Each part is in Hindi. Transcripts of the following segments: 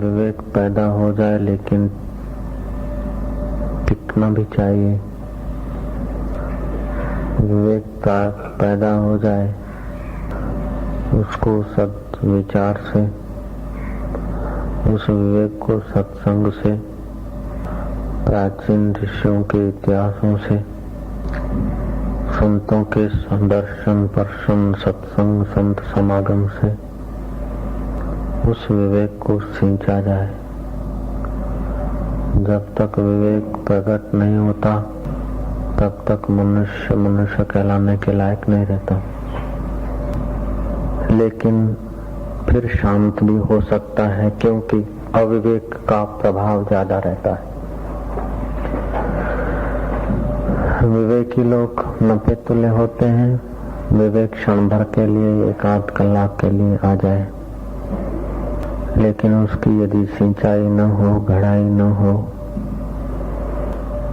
विवेक पैदा हो जाए, लेकिन टिकना भी चाहिए। विवेक पैदा हो जाए, उसको सत विचार से, उस विवेक को सत्संग से, प्राचीन ऋषियों के इतिहासों से, संतों के दर्शन पर्शन सत्संग संत समागम से उस विवेक को सींचा जाए। जब तक विवेक प्रकट नहीं होता तब तक मनुष्य मनुष्य कहलाने के लायक नहीं रहता। लेकिन फिर शांत भी हो सकता है, क्योंकि अविवेक का प्रभाव ज्यादा रहता है। विवेकी लोग नफे तुल्य होते हैं। विवेक क्षण भर के लिए, एक आध कलाक के लिए आ जाए, लेकिन उसकी यदि सिंचाई न हो, गढ़ाई न हो,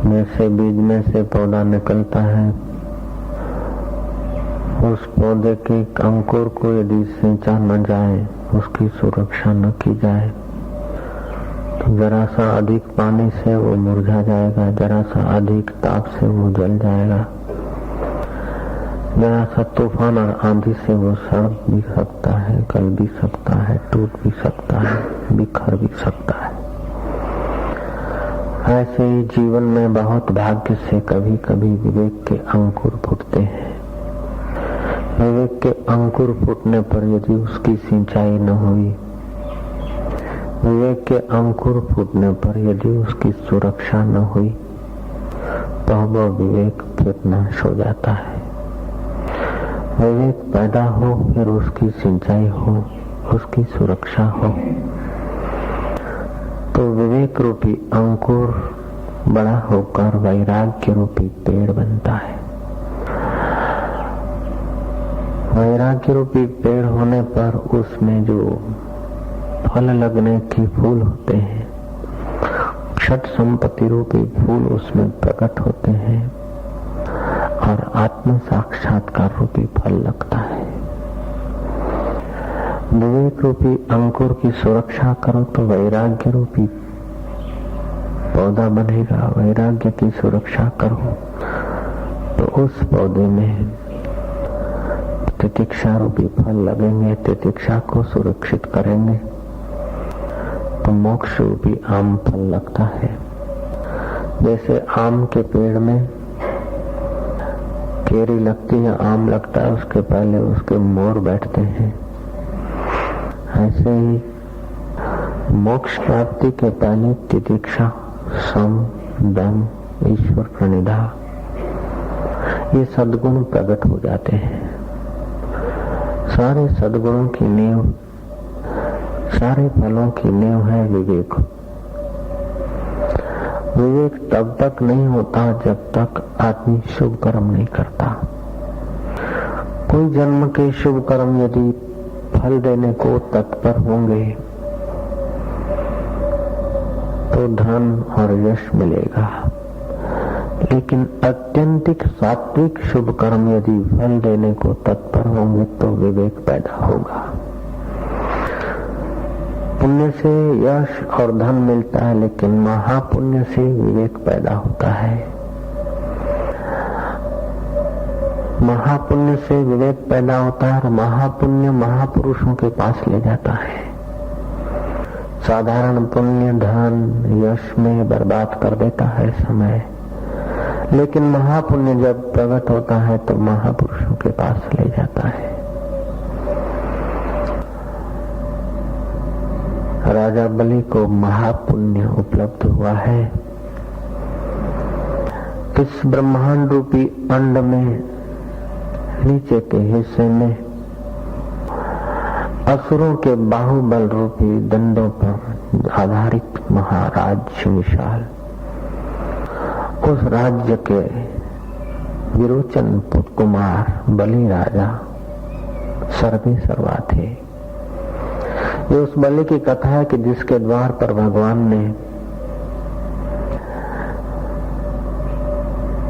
जैसे बीज में से पौधा निकलता है, उस पौधे के अंकुर को यदि सिंचा न जाए, उसकी सुरक्षा न की जाए, तो जरा सा अधिक पानी से वो मुरझा जाएगा, जरा सा अधिक ताप से वो जल जाएगा, जरा सा तूफान और आंधी से वो सड़ भी सकता है, गल भी सकता है, टूट भी सकता है, बिखर भी सकता है। ऐसे ही जीवन में बहुत भाग्य से कभी कभी विवेक के अंकुर फूटते हैं। विवेक के अंकुर फूटने पर यदि उसकी सिंचाई न हुई, विवेक के अंकुर फूटने पर यदि उसकी सुरक्षा न हुई, तो वह विवेक फिर नाश हो जाता है। विवेक पैदा हो, फिर उसकी सिंचाई हो, उसकी सुरक्षा हो, तो विवेक रूपी अंकुर बड़ा होकर वैराग्य रूपी पेड़ बनता है। वैराग्य रूपी पेड़ होने पर उसमें जो फल लगने के फूल होते हैं, षट संपत्ति रूपी फूल उसमें प्रकट होते हैं और आत्म साक्षात्कार रूपी फल लगता है। विवेक रूपी अंकुर की सुरक्षा करो तो वैराग्य रूपी पौधा बनेगा। वैराग्य की सुरक्षा करो तो उस पौधे में तितिक्षा रूपी फल लगेंगे। तितिक्षा को सुरक्षित करेंगे तो मोक्ष रूपी आम फल लगता है। जैसे आम के पेड़ में केरी लगती है, आम लगता है, उसके पहले उसके मोर बैठते हैं। ऐसे ही मोक्ष प्राप्ति के पहले तितिक्षा, सम, दम, ईश्वर प्रणिधा, ये सद्गुण प्रकट हो जाते हैं। सारे सद्गुणों की नींव, सारे फलों की नींव है विवेक। विवेक तब तक नहीं होता जब तक आदमी शुभ कर्म नहीं करता। कोई जन्म के शुभ कर्म यदि फल देने को तत्पर होंगे तो धन और यश मिलेगा, लेकिन अत्यंतिक सात्विक शुभ कर्म यदि फल देने को तत्पर होंगे तो विवेक पैदा होगा। पुण्य से यश और धन मिलता है, लेकिन महापुण्य से विवेक पैदा होता है। महापुण्य से विवेक पैदा होता है और महापुण्य महापुरुषों के पास ले जाता है। साधारण पुण्य धन यश में बर्बाद कर देता है समय, लेकिन महापुण्य जब प्रकट होता है तो महापुरुषों के पास ले जाता है। राजा बलि को महापुण्य उपलब्ध हुआ है। इस ब्रह्मांड रूपी अंड में नीचे के हिस्से में असुरों के बाहुबल रूपी दंडों पर आधारित महाराज्य विशाल, उस राज्य के विरोचन कुमार बलि राजा सर्वे सर्वा थे। ये उस बलि की कथा है कि जिसके द्वार पर भगवान ने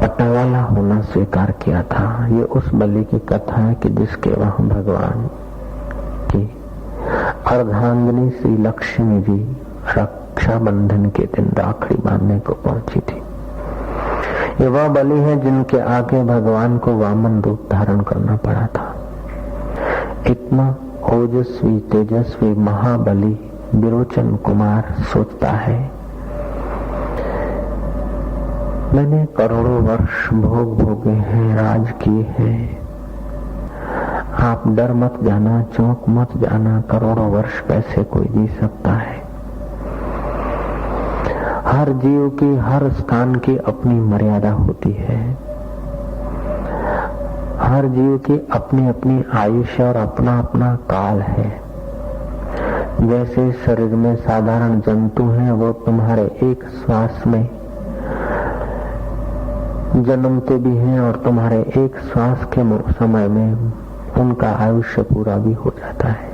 पटावाला होना स्वीकार किया था। ये उस बलि की कथा है कि जिसके वहां भगवान की अर्धांगिनी श्री लक्ष्मी जी रक्षाबंधन के दिन राखड़ी बांधने को पहुंची थी। ये वह बलि है जिनके आगे भगवान को वामन रूप धारण करना पड़ा था। इतना ओजस्वी तेजस्वी महाबली विरोचन कुमार सोचता है, मैंने करोड़ों वर्ष भोग भोगे हैं, राज किए हैं। आप डर मत जाना, चौंक मत जाना, करोड़ों वर्ष कैसे कोई जी सकता है। हर जीव की, हर स्थान की अपनी मर्यादा होती है। हर जीव की अपनी अपनी आयुष्य और अपना अपना काल है। जैसे शरीर में साधारण जंतु हैं, वो तुम्हारे एक श्वास में जन्मते भी हैं और तुम्हारे एक श्वास के समय में उनका आयुष्य पूरा भी हो जाता है।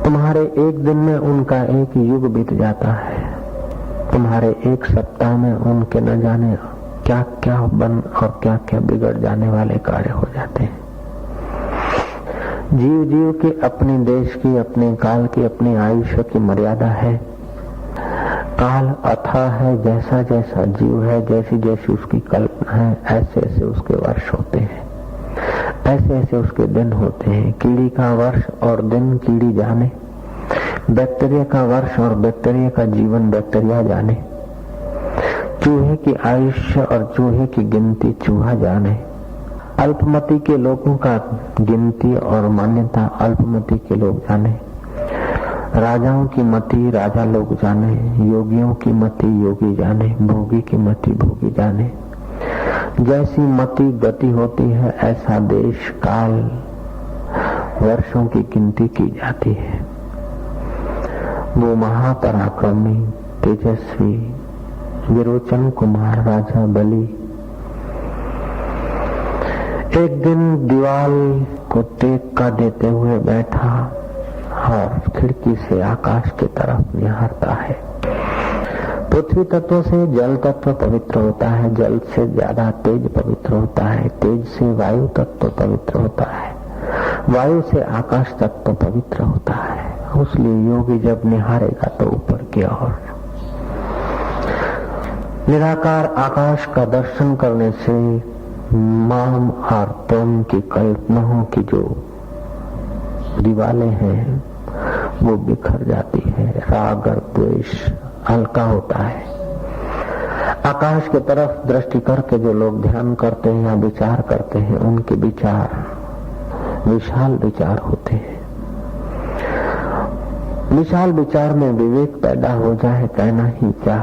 तुम्हारे एक दिन में उनका एक युग बीत जाता है। तुम्हारे एक सप्ताह में उनके न जाने क्या क्या बन और क्या क्या बिगड़ जाने वाले कार्य हो जाते हैं। जीव जीव की अपनी देश की, अपने काल की, अपनी आयुष्य की मर्यादा है। काल अथाह है, जैसा जैसा जीव है, जैसी जैसी उसकी कल्पना है, ऐसे ऐसे उसके वर्ष होते हैं, ऐसे ऐसे उसके दिन होते हैं। कीड़ी का वर्ष और दिन कीड़ी जाने, बैक्टीरिया का वर्ष और बैक्टीरिया का जीवन बैक्टीरिया जाने, चूहे की आयुष्य और चूहे की गिनती चूहा जाने। अल्पमति के लोगों का गिनती और मान्यता अल्पमति के लोग जाने। राजाओं की मति राजा लोग जाने, योगियों की मति योगी जाने, भोगी की मति भोगी जाने। जैसी मति गति होती है, ऐसा देश काल वर्षों की गिनती की जाती है। वो महापराक्रमी तेजस्वी विरोचन कुमार राजा बलि एक दिन दीवाल को टेक्का देते हुए बैठा और खिड़की से आकाश की तरफ निहारता है। पृथ्वी तत्व से जल तत्व पवित्र होता है, जल से ज्यादा तेज पवित्र होता है, तेज से वायु तत्व पवित्र होता है, वायु से आकाश तत्व पवित्र होता है। इसलिए योगी जब निहारेगा तो ऊपर की ओर निराकार आकाश का दर्शन करने से माम और तुम की कल्पनाओं की जो दीवालें हैं वो बिखर जाती है, राग और द्वेष हल्का होता है। आकाश की तरफ दृष्टि करके जो लोग ध्यान करते हैं या विचार करते हैं, उनके विचार विशाल विचार होते हैं। विशाल विचार में विवेक पैदा हो जाए, कहना ही क्या।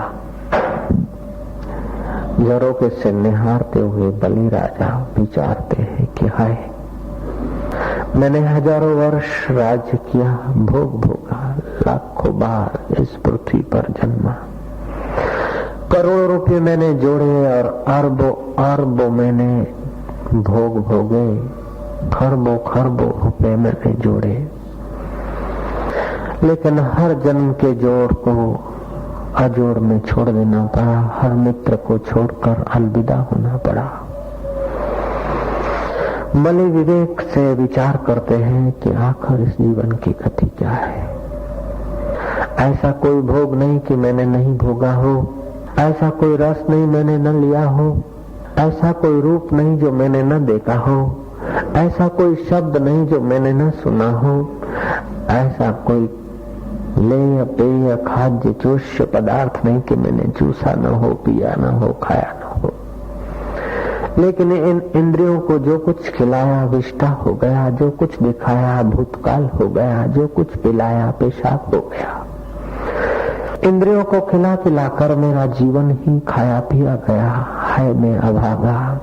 झरोखे से निहारते हुए बलि राजा विचारते हैं कि हाय, मैंने हजारों वर्ष राज्य किया, भोग भोगा, लाखों बार इस पृथ्वी पर जन्मा, करोड़ों रुपये मैंने जोड़े और अरबों अरबों मैंने भोग भोगे, खरबों खरबों रुपये मैंने जोड़े, लेकिन हर जन्म के जोड़ को अजोड़ में छोड़ देना पड़ा, हर मित्र को छोड़कर अलविदा होना पड़ा। बलि विवेक से विचार करते हैं कि आखिर इस जीवन की गति क्या है। ऐसा कोई भोग नहीं कि मैंने नहीं भोगा हो, ऐसा कोई रस नहीं मैंने न लिया हो, ऐसा कोई रूप नहीं जो मैंने न देखा हो, ऐसा कोई शब्द नहीं जो मैंने न सुना हो, ऐसा कोई लेय पेय खाद्य चोष्य पदार्थ नहीं कि मैंने चूसा न हो, पिया न हो, खाया न हो। लेकिन इन इंद्रियों को जो कुछ खिलाया विष्टा हो गया, जो कुछ दिखाया भूतकाल हो गया, जो कुछ पिलाया पेशाब हो गया। इंद्रियों को खिला पिला कर मेरा जीवन ही खाया पिया गया है, मैं अभागा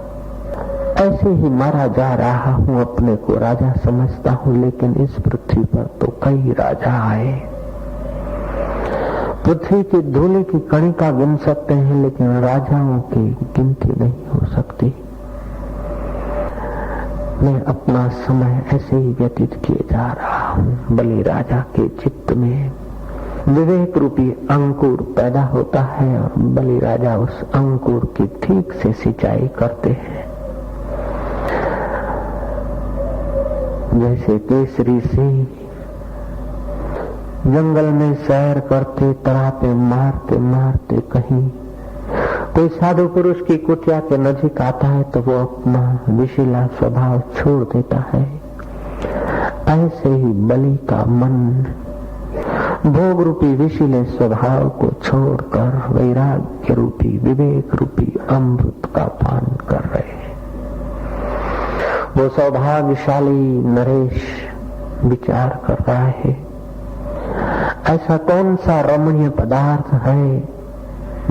ऐसे ही मारा जा रहा हूँ। अपने को राजा समझता हूँ, लेकिन इस पृथ्वी पर तो कई राजा आए। पृथ्वी की धूलि की कणिका गिन सकते हैं, लेकिन राजाओं की गिनती नहीं हो सकती। मैं अपना समय ऐसे ही व्यतीत किए जा रहा हूँ। बलि राजा के चित्त में विवेक रूपी अंकुर पैदा होता है और बलि राजा उस अंकुर की ठीक से सिंचाई करते हैं। जैसे केसरी सिंह जंगल में सैर करते, तरापे मारते मारते कहीं कोई साधु पुरुष की कुटिया के नजीक आता है तो वो अपना विशीला स्वभाव छोड़ देता है। ऐसे ही बलि का मन भोग रूपी विशीले स्वभाव को छोड़कर वैराग्य रूपी, विवेक रूपी अमृत का पान कर रहे हैं। वो सौभाग्यशाली नरेश विचार कर रहा है, ऐसा कौन सा रमणीय पदार्थ है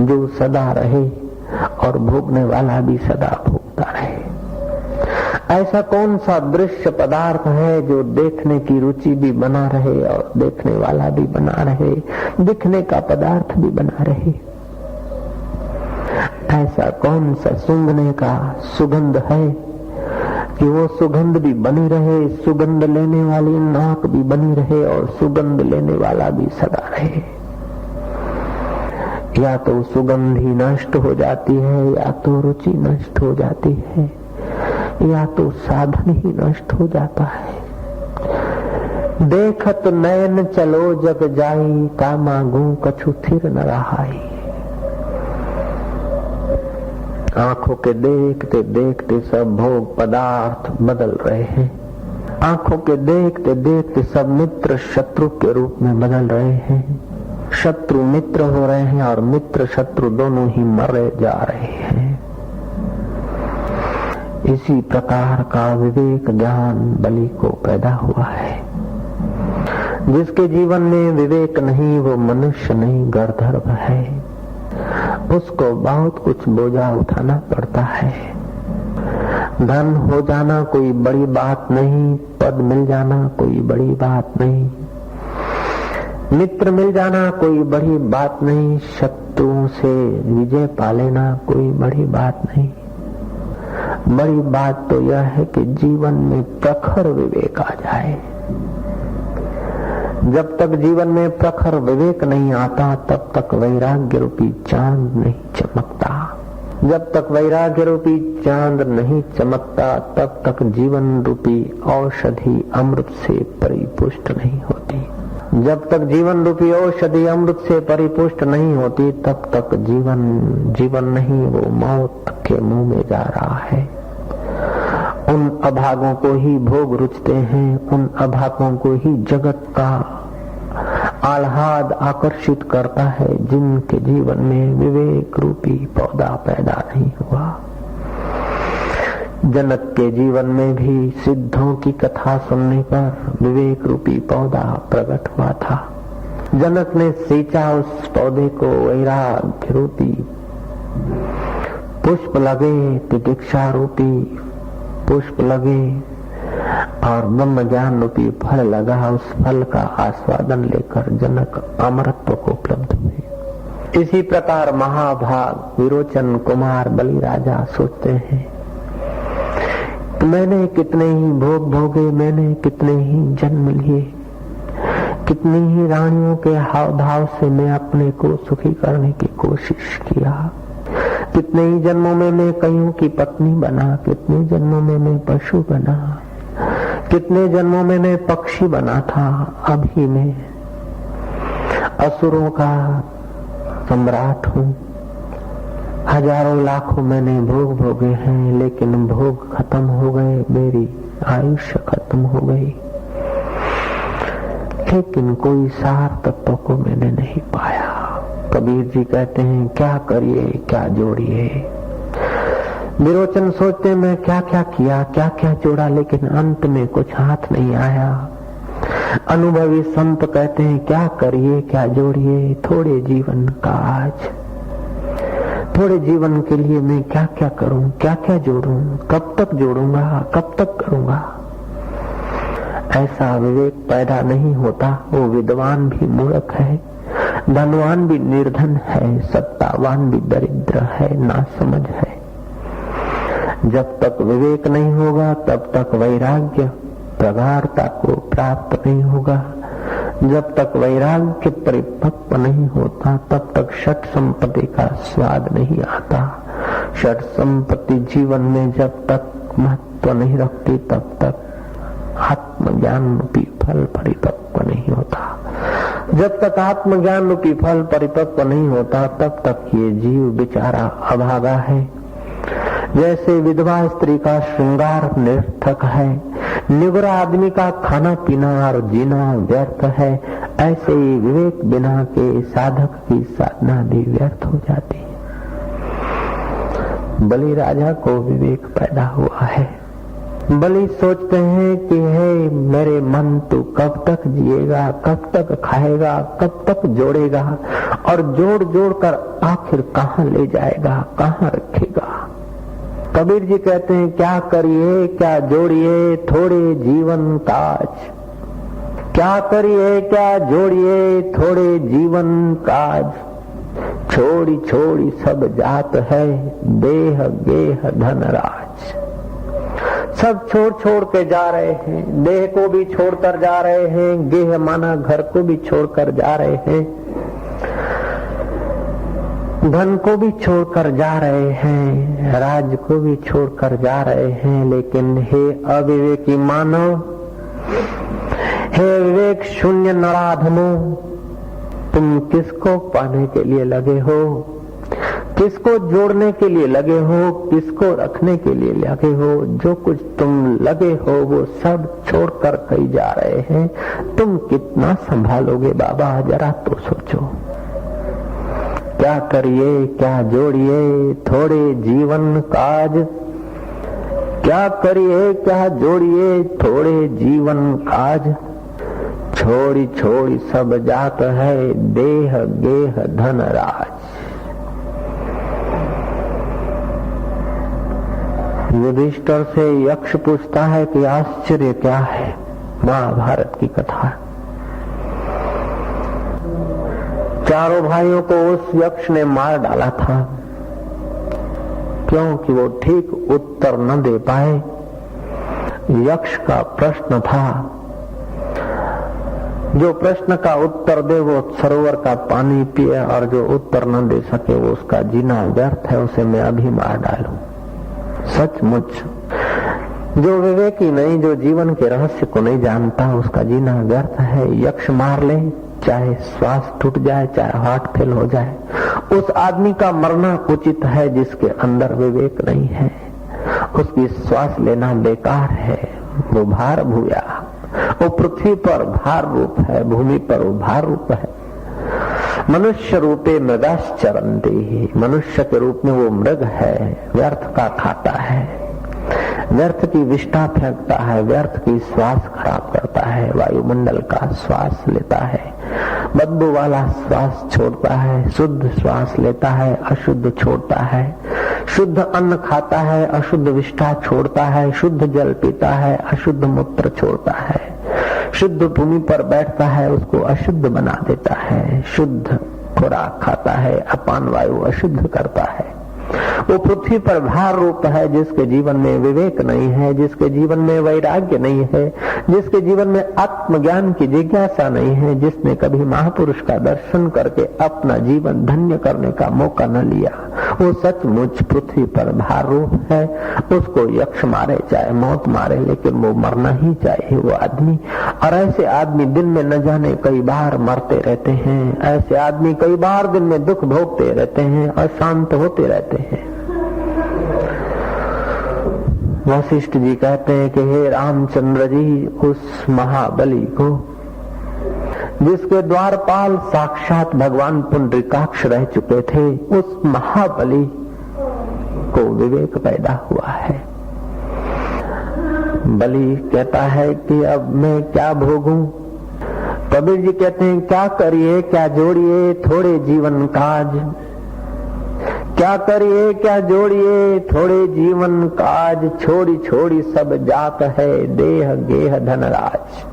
जो सदा रहे और भोगने वाला भी सदा भोगता रहे। ऐसा कौन सा दृश्य पदार्थ है जो देखने की रुचि भी बना रहे और देखने वाला भी बना रहे, दिखने का पदार्थ भी बना रहे। ऐसा कौन सा सूंघने का सुगंध है कि वो सुगंध भी बनी रहे, सुगंध लेने वाली नाक भी बनी रहे और सुगंध लेने वाला भी सदा रहे। या तो सुगंध ही नष्ट हो जाती है, या तो रुचि नष्ट हो जाती है, या तो साधन ही नष्ट हो जाता है। देखत नयन चलो जग जाई, का मांगू कछु थिर न रहाई। आंखों के देखते देखते सब भोग पदार्थ बदल रहे हैं। आंखों के देखते देखते सब मित्र शत्रु के रूप में बदल रहे हैं। शत्रु मित्र हो रहे हैं और मित्र शत्रु दोनों ही मरे जा रहे हैं। इसी प्रकार का विवेक ज्ञान बलि को पैदा हुआ है। जिसके जीवन में विवेक नहीं वो मनुष्य नहीं, गर्दभ है। उसको बहुत कुछ बोझा उठाना पड़ता है। धन हो जाना कोई बड़ी बात नहीं, पद मिल जाना कोई बड़ी बात नहीं, मित्र मिल जाना कोई बड़ी बात नहीं, शत्रुओं से विजय पा लेना कोई बड़ी बात नहीं। बड़ी बात तो यह है कि जीवन में प्रखर विवेक आ जाए। जब तक जीवन में प्रखर विवेक नहीं आता तब तक वैराग्य रूपी चांद नहीं चमकता। जब तक वैराग्य रूपी चांद नहीं चमकता तब तक जीवन रूपी औषधि अमृत से परिपुष्ट नहीं होती। जब तक जीवन रूपी औषधि अमृत से परिपुष्ट नहीं होती तब तक जीवन नहीं, वो मौत के मुंह में जा रहा है। उन अभागों को ही भोग रुचते हैं, उन अभागों को ही जगत का आह्लाद आकर्षित करता है जिनके जीवन में विवेक रूपी पौधा पैदा नहीं हुआ। जनक के जीवन में भी सिद्धों की कथा सुनने पर विवेक रूपी पौधा प्रकट हुआ था। जनक ने सींचा उस पौधे को, वैराग्य रूपी पुष्प लगे, तितिक्षा रूपी पुष्प लगे और ब्रह्म ज्ञान रूपी फल लगा। उस फल का आस्वादन लेकर जनक अमरत्व को उपलब्ध हुए। इसी प्रकार महाभाग विरोचन कुमार बलि राजा सोचते हैं, मैंने कितने ही भोग भोगे, मैंने कितने ही जन्म लिए, कितनी ही रानियों के हाव भाव से मैं अपने को सुखी करने की कोशिश किया। कितने ही जन्मों में मैं कईयों की पत्नी बना, कितने जन्मों में मैं पशु बना, कितने जन्मों में मैं पक्षी बना था। अभी मैं असुरों का सम्राट हूँ। हजारों लाखों मैंने भोग भोगे हैं, लेकिन भोग खत्म हो गए, मेरी आयुष्य खत्म हो गई, लेकिन कोई सार तत्व को मैंने नहीं पाया। कबीर जी कहते हैं, क्या करिए क्या जोड़िए। विरोचन सोचते मैं क्या क्या किया, क्या क्या जोड़ा, लेकिन अंत में कुछ हाथ नहीं आया। अनुभवी संत कहते हैं, क्या करिए क्या जोड़िए, थोड़े जीवन का आज, थोड़े जीवन के लिए मैं क्या क्या करूं, क्या क्या जोड़ूं, कब तक जोड़ूंगा, कब तक करूंगा। ऐसा विवेक पैदा नहीं होता। वो विद्वान भी मूर्ख है, धनवान भी निर्धन है, सत्तावान भी दरिद्र है, नासमझ है। जब तक विवेक नहीं होगा तब तक वैराग्य प्रगाढ़ता को प्राप्त नहीं होगा। जब तक वैराग्य परिपक्व नहीं होता तब तक षट संपत्ति का स्वाद नहीं आता। षट संपत्ति जीवन में जब तक महत्व नहीं रखती तब तक आत्मज्ञान रूपी फल परिपक्व नहीं होता। जब तक आत्मज्ञान रूपी फल परिपक्व नहीं होता तब तक ये जीव बेचारा अभागा है। जैसे विधवा स्त्री का श्रृंगार निरर्थक है, निगुरा आदमी का खाना पीना और जीना व्यर्थ है, ऐसे ही विवेक बिना के साधक की साधना भी व्यर्थ हो जाती है। बलि राजा को विवेक पैदा हुआ है। बलि सोचते हैं कि हे मेरे मन, तू कब तक जिएगा, कब तक खाएगा, कब तक जोड़ेगा और जोड़ जोड़ कर आखिर कहाँ ले जाएगा, कहाँ रखेगा। कबीर जी कहते हैं क्या करिए क्या जोड़िए थोड़े जीवन काज, क्या करिए क्या जोड़िए थोड़े जीवन काज, छोड़ी छोड़ी सब जात है देह गेह धन राज। सब छोड़ छोड़ के जा रहे हैं, देह को भी छोड़कर जा रहे हैं, गेह माना घर को भी छोड़कर जा रहे हैं, धन को भी छोड़कर जा रहे हैं, राज को भी छोड़कर जा रहे हैं। लेकिन हे अविवेकी मानव, हे विवेक शून्य नराधमो, तुम किसको पाने के लिए लगे हो, किसको जोड़ने के लिए लगे हो, किसको रखने के लिए लगे हो। जो कुछ तुम लगे हो वो सब छोड़कर कहीं जा रहे हैं। तुम कितना संभालोगे बाबा, जरा तो सोचो। क्या करिए क्या जोड़िए थोड़े जीवन काज, क्या करिए क्या जोड़िए थोड़े जीवन काज, छोड़ी छोड़ी सब जात है देह गेह धन राज। युधिष्ठिर से यक्ष पूछता है कि आश्चर्य क्या है। महाभारत की कथा है। चारों भाइयों को उस यक्ष ने मार डाला था क्योंकि वो ठीक उत्तर न दे पाए। यक्ष का प्रश्न था, जो प्रश्न का उत्तर दे वो सरोवर का पानी पिए, और जो उत्तर न दे सके वो उसका जीना व्यर्थ है, उसे मैं अभी मार डालूं। सचमुच जो विवेकी नहीं, जो जीवन के रहस्य को नहीं जानता, उसका जीना व्यर्थ है। यक्ष मार ले, चाहे श्वास टूट जाए, चाहे हार्ट फेल हो जाए, उस आदमी का मरना उचित है जिसके अंदर विवेक नहीं है। उसकी श्वास लेना बेकार है। वो भार भूया, वो पृथ्वी पर भार रूप है, भूमि पर वो भार रूप है। मनुष्य रूपे मृगाश्चरन्ति, मनुष्य के रूप में वो मृग है, व्यर्थ का खाता है, व्यर्थ की विष्ठा फेंकता है, व्यर्थ की श्वास खराब करता है, वायुमंडल का श्वास लेता है, बदबू वाला श्वास छोड़ता है, शुद्ध श्वास लेता है, अशुद्ध छोड़ता है, शुद्ध अन्न खाता है, अशुद्ध विष्ठा छोड़ता है, शुद्ध जल पीता है, अशुद्ध मूत्र छोड़ता है, शुद्ध भूमि पर बैठता है, उसको अशुद्ध बना देता है, शुद्ध खुराक खाता है, अपान वायु अशुद्ध करता है। वो पृथ्वी पर भार रूप है जिसके जीवन में विवेक नहीं है, जिसके जीवन में वैराग्य नहीं है, जिसके जीवन में आत्मज्ञान की जिज्ञासा नहीं है, जिसने कभी महापुरुष का दर्शन करके अपना जीवन धन्य करने का मौका न लिया, वो सचमुच पृथ्वी पर भार रूप है। उसको यक्ष मारे चाहे मौत मारे, लेकिन वो मरना ही चाहिए वो आदमी। और ऐसे आदमी दिन में न जाने कई बार मरते रहते हैं, ऐसे आदमी कई बार दिन में दुख भोगते रहते हैं, अशांत होते रहते हैं। वशिष्ठ जी कहते हैं कि हे रामचंद्र जी, उस महाबली को जिसके द्वारपाल साक्षात भगवान पुंडरीकाक्ष रह चुके थे, उस महाबली को विवेक पैदा हुआ है। बलि कहता है कि अब मैं क्या भोगूं। कबीर जी कहते हैं क्या करिए क्या जोड़िए थोड़े जीवन काज, क्या करिए क्या जोड़िए थोड़े जीवन काज, छोड़ी छोड़ी सब जात है देह गेह धन राज।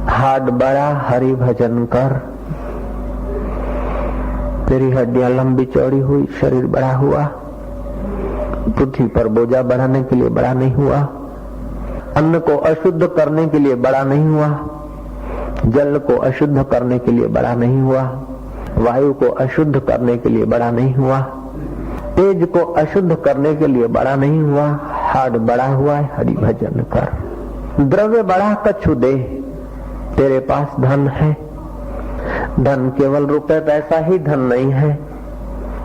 हाथ बड़ा हरि भजन कर, तेरी हड्डियां लंबी चौड़ी हुई, शरीर बड़ा हुआ, पृथ्वी पर बोझा बढ़ाने के लिए बड़ा नहीं हुआ, अन्न को अशुद्ध करने के लिए बड़ा नहीं हुआ, जल को अशुद्ध करने के लिए बड़ा नहीं हुआ, वायु को अशुद्ध करने के लिए बड़ा नहीं हुआ, तेज को अशुद्ध करने के लिए बड़ा नहीं हुआ। हाड बड़ा हुआ है, हरि भजन कर। द्रव्य बड़ा कछु दे, तेरे पास धन है, धन केवल रुपए पैसा ही धन नहीं है,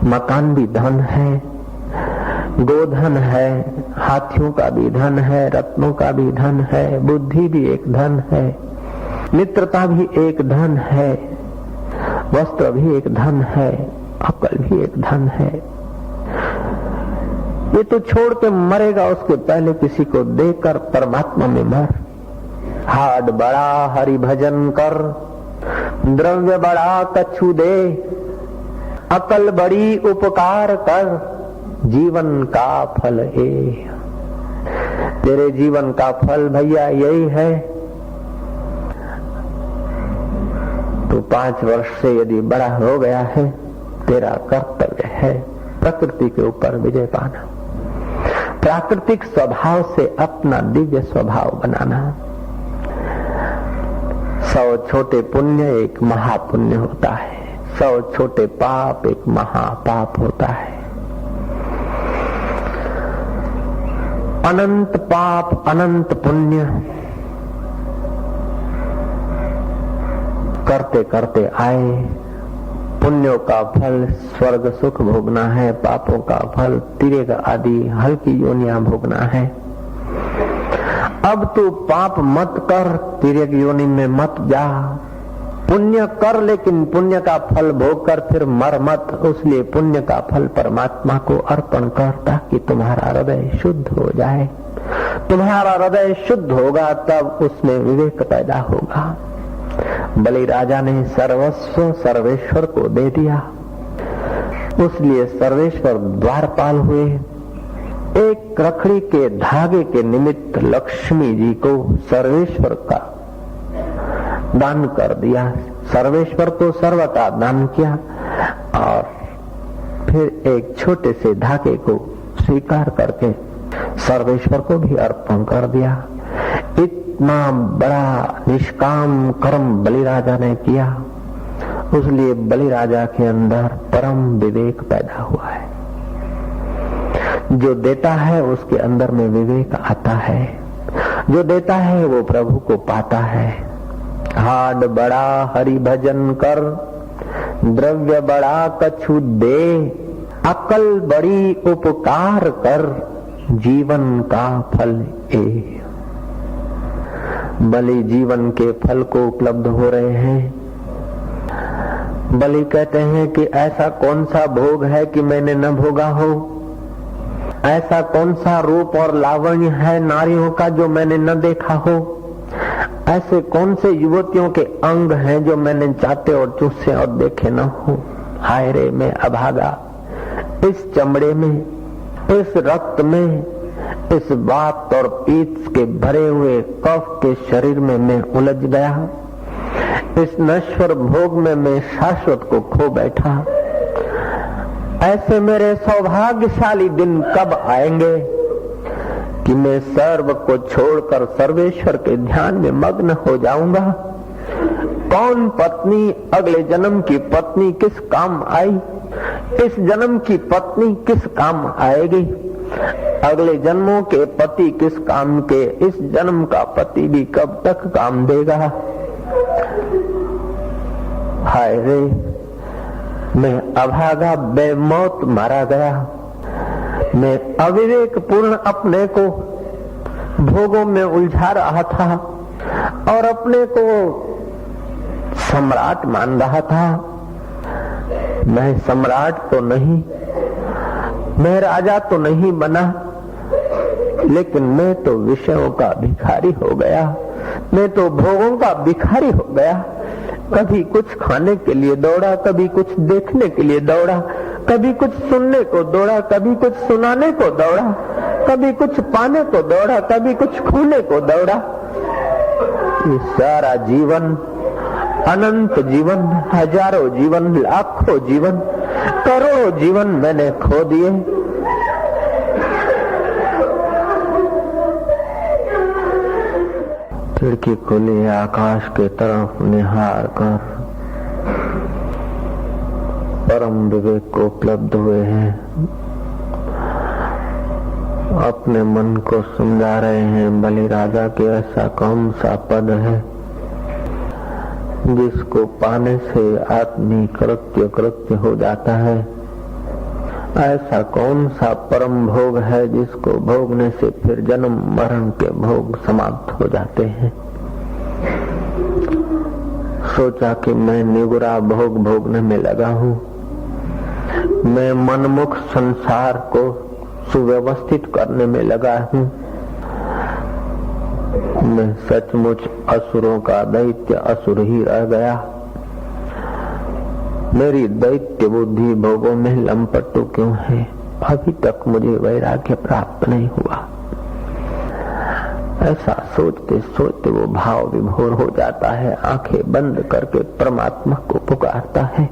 मकान भी धन है, गोधन है, हाथियों का भी धन है, रत्नों का भी धन है, बुद्धि भी एक धन है, मित्रता भी एक धन है, वस्त्र भी एक धन है, अकल भी एक धन है। ये तो छोड़ के मरेगा, उसके पहले किसी को देकर परमात्मा में मर। हाड बड़ा हरि भजन कर, द्रव्य बड़ा कछु दे, अकल बड़ी उपकार कर, जीवन का फल ए। तेरे जीवन का फल भैया यही है। तो 5 वर्ष से यदि बड़ा हो गया है, तेरा कर्तव्य है प्रकृति के ऊपर विजय पाना, प्राकृतिक स्वभाव से अपना दिव्य स्वभाव बनाना। 100 छोटे पुण्य एक महापुण्य होता है, 100 छोटे पाप एक महापाप होता है। अनंत पाप अनंत पुण्य करते करते आए। पुण्यों का फल स्वर्ग सुख भोगना है, पापों का फल तिरेग आदि हल्की योनियां भोगना है। अब तू पाप मत कर, तिरेग योनि में मत जा, पुण्य कर, लेकिन पुण्य का फल भोग कर फिर मर मत। उसलिए पुण्य का फल परमात्मा को अर्पण कर, ताकि तुम्हारा हृदय शुद्ध हो जाए। तुम्हारा हृदय शुद्ध होगा तब उसमें विवेक पैदा होगा। बलि राजा ने सर्वस्व सर्वेश्वर को दे दिया, उसलिए सर्वेश्वर द्वारपाल हुए। एक रखड़ी के धागे के निमित्त लक्ष्मी जी को सर्वेश्वर का दान कर दिया। सर्वेश्वर को सर्व का दान किया और फिर एक छोटे से धागे को स्वीकार करके सर्वेश्वर को भी अर्पण कर दिया। इतना बड़ा निष्काम कर्म बलि राजा ने किया, उसलिए बलि राजा के अंदर परम विवेक पैदा हुआ है। जो देता है उसके अंदर में विवेक आता है, जो देता है वो प्रभु को पाता है। हाड बड़ा हरि भजन कर, द्रव्य बड़ा कछु दे, अकल बड़ी उपकार कर, जीवन का फल ए। बलि जीवन के फल को उपलब्ध हो रहे हैं। बलि कहते हैं कि ऐसा कौन सा भोग है कि मैंने न भोगा हो, ऐसा कौन सा रूप और लावण्य है नारियों का जो मैंने न देखा हो, ऐसे कौन से युवतियों के अंग हैं जो मैंने चाटे और चूसे और देखे न हो। हाय रे मैं अभागा, इस चमड़े में, इस रक्त में, इस वात और पीत के भरे हुए कफ के शरीर में मैं उलझ गया। इस नश्वर भोग में मैं शाश्वत को खो बैठा। ऐसे मेरे सौभाग्यशाली दिन कब आएंगे कि मैं सर्व को छोड़कर सर्वेश्वर के ध्यान में मग्न हो जाऊंगा। कौन पत्नी अगले जन्म की पत्नी किस काम आई, इस जन्म की पत्नी किस काम आएगी। अगले जन्मों के पति किस काम के, इस जन्म का पति भी कब तक काम देगा। हाय रे मैं अभागा बेमौत मारा गया। मैं अविवेक पूर्ण अपने को भोगों में उलझा रहा था और अपने को सम्राट मान रहा था। मैं सम्राट तो नहीं, मैं राजा तो नहीं बना, लेकिन मैं तो विषयों का भिखारी हो गया। मैं तो भोगों का भिखारी हो गया। कभी कुछ खाने के लिए दौड़ा, कभी कुछ देखने के लिए दौड़ा, कभी कुछ सुनने को दौड़ा, कभी कुछ सुनाने को दौड़ा, कभी कुछ पाने को दौड़ा, कभी कुछ खोने को दौड़ा। ये सारा जीवन, अनंत जीवन, हजारों जीवन, लाखों जीवन, करोड़ों जीवन मैंने खो दिए। खिड़की खुली आकाश के तरफ निहार कर परम विवेक को उपलब्ध हुए हैं। अपने मन को समझा रहे हैं बलि राजा के ऐसा कौन सा पद है जिसको पाने से आदमी कृत्य कृत्य हो जाता है। ऐसा कौन सा परम भोग है जिसको भोगने से फिर जन्म मरण के भोग समाप्त हो जाते हैं। सोचा कि मैं निगुरा भोग भोगने में लगा हूँ, मैं मनमुख संसार को सुव्यवस्थित करने में लगा हूँ, मैं सचमुच असुरों का दैत्य असुर ही रह गया। मेरी दैत्य बुद्धि भोगों में लंपटू क्यों है? अभी तक मुझे वैराग्य प्राप्त नहीं हुआ। ऐसा सोचते सोचते वो भाव विभोर हो जाता है, आंखें बंद करके परमात्मा को पुकारता है।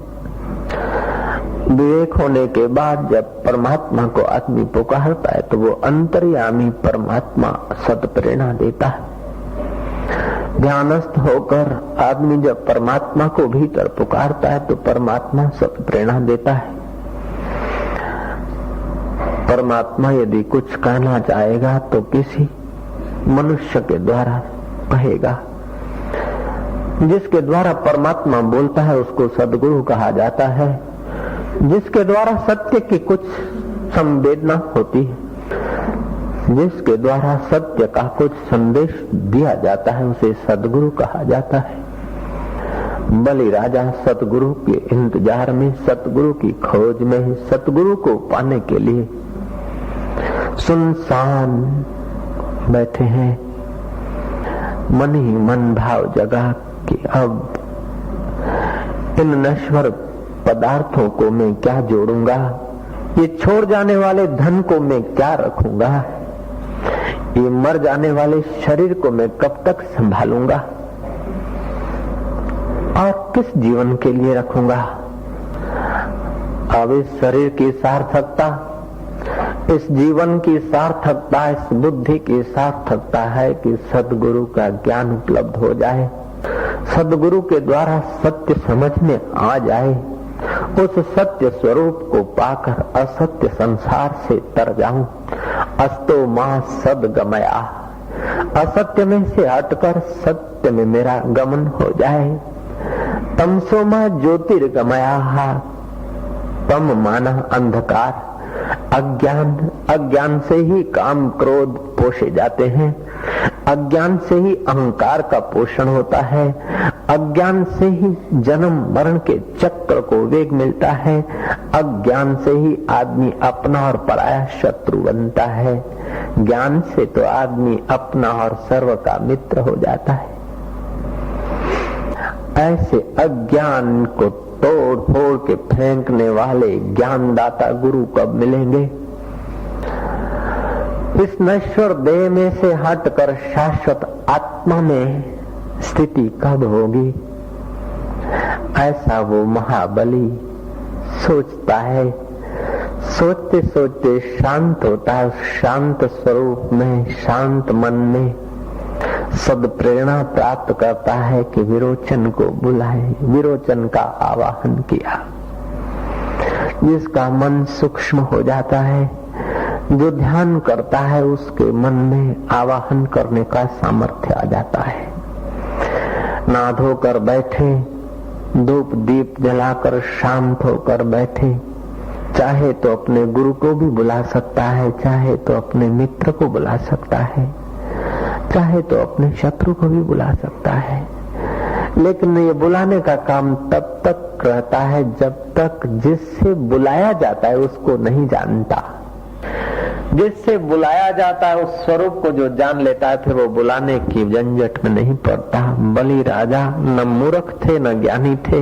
विवेक होने के बाद जब परमात्मा को आदमी पुकारता है तो वो अंतर्यामी परमात्मा सत प्रेरणा देता है। ध्यानस्थ होकर आदमी जब परमात्मा को भीतर पुकारता है तो परमात्मा सत प्रेरणा देता है। परमात्मा यदि कुछ कहना चाहेगा तो किसी मनुष्य के द्वारा कहेगा। जिसके द्वारा परमात्मा बोलता है उसको सद्गुरु कहा जाता है। जिसके द्वारा सत्य की कुछ संवेदना होती है, जिसके द्वारा सत्य का कुछ संदेश दिया जाता है, उसे सद्गुरु कहा जाता है। बलि राजा सतगुरु के इंतजार में, सतगुरु की खोज में, सतगुरु को पाने के लिए सुनसान बैठे हैं। मन ही मन भाव जगा कि अब इन नश्वर पदार्थों को मैं क्या जोड़ूंगा, ये छोड़ जाने वाले धन को मैं क्या रखूंगा, ये मर जाने वाले शरीर को मैं कब तक संभालूंगा और किस जीवन के लिए रखूंगा। अब इस शरीर की सार्थकता, इस जीवन की सार्थकता, इस बुद्धि की सार्थकता है कि सद्गुरु का ज्ञान उपलब्ध हो जाए, सद्गुरु के द्वारा सत्य समझ में आ जाए, उस सत्य स्वरूप को पाकर असत्य संसार से तर जाऊं। अस्तो मां सद्गमया, असत्य में से हटकर सत्य में मेरा गमन हो जाए। तमसो मां ज्योतिर्गमया, तम माना अंधकार, अज्ञान से ही काम क्रोध पोषे जाते हैं, अज्ञान से ही अहंकार का पोषण होता है, अज्ञान से ही जन्म मरण के चक्र को वेग मिलता है, अज्ञान से ही आदमी अपना और पराया शत्रु बनता है, ज्ञान से तो आदमी अपना और सर्व का मित्र हो जाता है। ऐसे अज्ञान को तोड़ फोड़ के फेंकने वाले ज्ञानदाता गुरु कब मिलेंगे? इस नश्वर देह में से हटकर शाश्वत आत्मा में स्थिति कब होगी? ऐसा वो महाबली सोचता है। सोचते सोचते शांत होता है। शांत स्वरूप में, शांत मन में सद प्रेरणा प्राप्त करता है कि विरोचन को बुलाए। विरोचन का आवाहन किया। जिसका मन सूक्ष्म हो जाता है, जो ध्यान करता है, उसके मन में आवाहन करने का सामर्थ्य आ जाता है। ना धोकर बैठे, धूप दीप जलाकर शांत होकर बैठे, चाहे तो अपने गुरु को भी बुला सकता है, चाहे तो अपने मित्र को बुला सकता है, चाहे तो अपने शत्रु को भी बुला सकता है। लेकिन ये बुलाने का काम तब तक रहता है जब तक जिससे बुलाया जाता है उसको नहीं जानता। जिससे बुलाया जाता है उस स्वरूप को जो जान लेता है, फिर वो बुलाने की झंझट में नहीं पड़ता। बलि राजा न मूर्ख थे न ज्ञानी थे।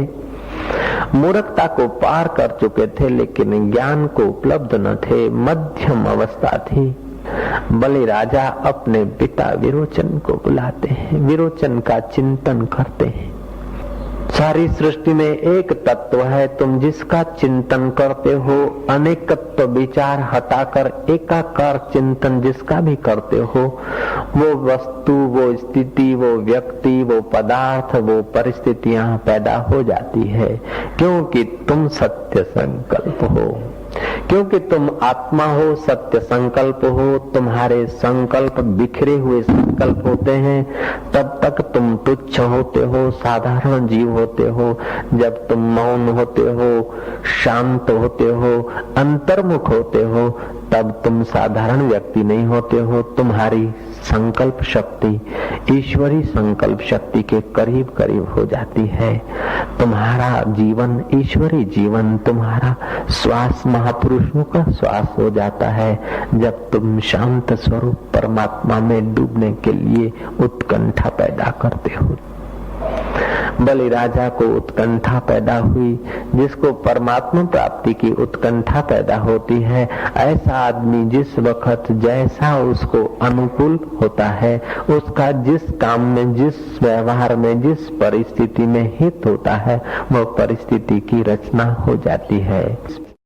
मूर्खता को पार कर चुके थे लेकिन ज्ञान को उपलब्ध न थे, मध्यम अवस्था थी। बलि राजा अपने पिता विरोचन को बुलाते हैं, विरोचन का चिंतन करते हैं। सारी सृष्टि में एक तत्व है, तुम जिसका चिंतन करते हो, अनेकत्व विचार हटाकर एकाकार चिंतन जिसका भी करते हो, वो वस्तु, वो स्थिति, वो व्यक्ति, वो पदार्थ, वो परिस्थितियां पैदा हो जाती है, क्योंकि तुम सत्य संकल्प हो। क्योंकि तुम आत्मा हो, सत्य संकल्प हो, तुम्हारे संकल्प बिखरे हुए संकल्प होते हैं। तब तक तुम तुच्छ होते हो, साधारण जीव होते हो। जब तुम मौन होते हो, शांत होते हो, अंतर्मुख होते हो, तब तुम साधारण व्यक्ति नहीं होते हो। तुम्हारी संकल्प शक्ति ईश्वरी संकल्प शक्ति के करीब करीब हो जाती है। तुम्हारा जीवन ईश्वरी जीवन, तुम्हारा श्वास महापुरुषों का श्वास हो जाता है। जब तुम शांत स्वरूप परमात्मा में डूबने के लिए उत्कंठा पैदा करते हो। बलि राजा को उत्कंठा पैदा हुई, जिसको परमात्मा प्राप्ति की उत्कंठा पैदा होती है, ऐसा आदमी जिस वक्त जैसा उसको अनुकूल होता है, उसका जिस काम में, जिस व्यवहार में, जिस परिस्थिति में हित होता है, वह परिस्थिति की रचना हो जाती है।